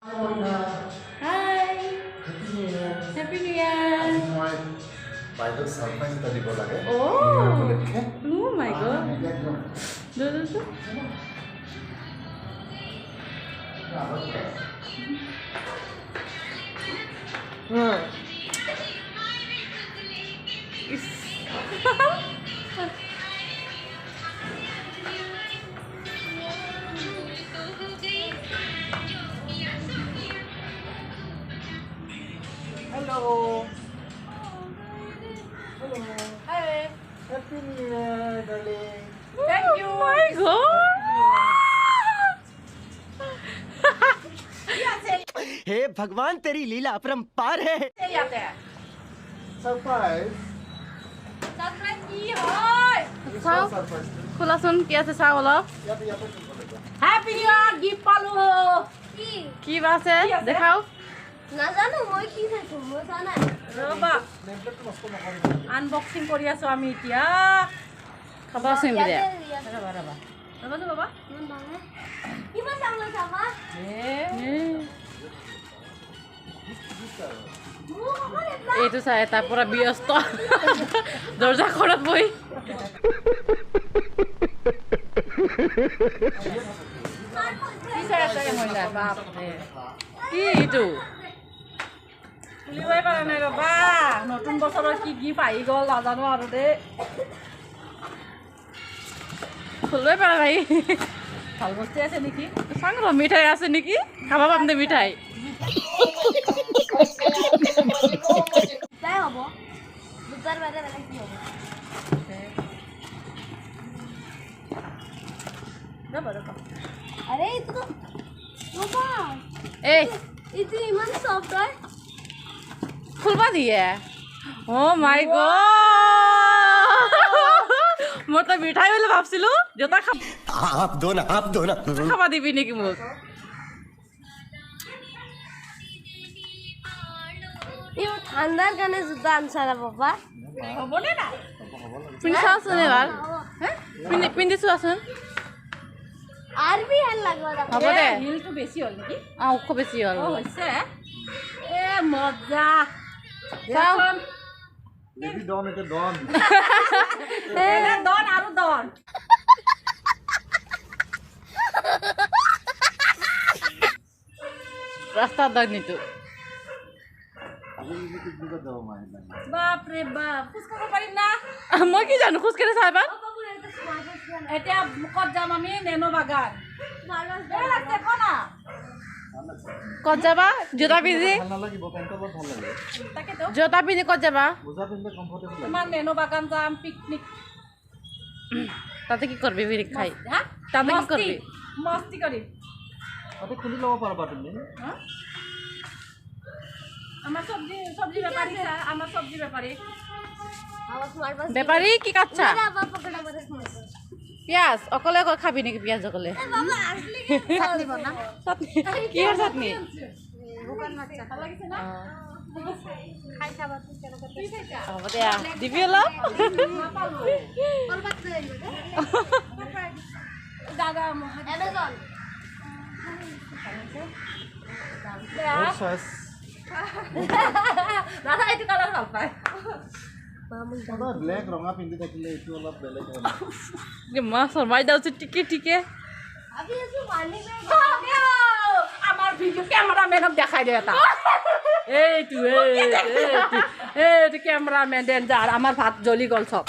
Hi. Happy New Year. Bible surprise tadi bola ya. Oh my God. Do. Hello. Hi. Happy New Year, darling. Thank you. Oh my God. हे भगवान तेरी लीला अपरंपार है Surprise. চাও খোলাচোন কি আছে চাও অলপ হ্যাপি নিউ ইয়ার গিফট পালো কি বা আছে দেখাও নাজানো মই কি চাইছো মই জানা ৰবা আনবক্সিং কৰি আছো আমি এতিয়া খাবাচোন বিৰে ৰবা ৰবা বাবা কিমান চামলা চাবা এইটো চাই তাৰ পৰা ব্যস্ত দৰ্জা খনত বহি কি এইটো খুলিবই পৰা নাই ৰবা নতুন বছৰৰ কি গিফ্ট আহি গ'ল নাজানো আৰু দেই খুলিবই পৰা নাই ভাল বস্তু আছে নেকি চাং ৰ মিঠাই আছে নেকি খাবা পাম দে মিঠাই তাই হ'ব দুটাৰ বাৰে বেলেগ কি হ'ব আৰে এইটো ৰবা এই এইটো ইমান সফট হয় খুলবা দিয়ে ও মাই গড মই তো মিঠাই বুলি ভাবছিলো যেটা आप दो ना খাবা দিবি নেকি মোক এই ঠাণ্ডাৰ কাৰণে জোতা আনছাৰা বাবা হ'বনে নাই পিন্ধি চাওঁচোন এবাৰ পিন্ধি চোৱাচোন আৰু বি হেল লাগব হ'ব দে হিলটো বেছি হ'ল নেকি ওখ বেছি হ'ল হৈছে এ মজা চাওঁ Baby Don itu Don. দন আৰু দন ৰাস্তাৰ দনিটো Aku ini juga jauh main. বাপৰে বাপ খোজ কাঢ়িব পাৰিম না মই কি জানো খোজ কাঢ়ি চাই এতিয়া ক'ত যাম আমি নেনো বাগান ক'ত যাবা জোতা পিন্ধি Mana lagi bawa pento buat mana lagi? তাকেতো জোতা পিন্ধি ক'ত যাবা Buza pintu comfortable. তোমাৰ নেনো বাগান যাম পিকনিক তাতে কি কৰবি বিৰি খাই তাতে কি কৰবি মস্তি কৰিম Tapi kulit lawa para batin ini. আমাৰ চব্জি বেপাৰী আমাৰ চব্জি বেপাৰী আবাৰ তোমাৰ পাশে বেপাৰী কি কাটছা বাবা পকড়া বড় সমস্যা পিয়াজ অকলে খাবি নেকি পিয়াজ অকলে বাবা আসলে কি চাটনি বনা কি আর চাটনি দোকান মাছা ভালো লাগিছে না খাই খাবা তুই কেন করতে হ'ব দে দিবি অলপ কলবাত দে দাদা অ্যামাজন Proses. দাদা এইটো কালাৰ ভাল পায় Ada black rongga pintu kecil itu olah belek. মা শর্মাই দাওছে টিকে টিকে আমি এসে পানি মে আমার ভিডিও ক্যামেরাম্যানক দেখাই দে এটা এইটো ক্যামেরাম্যান ডেঞ্জার আমার ভাত জ্বলি গল সব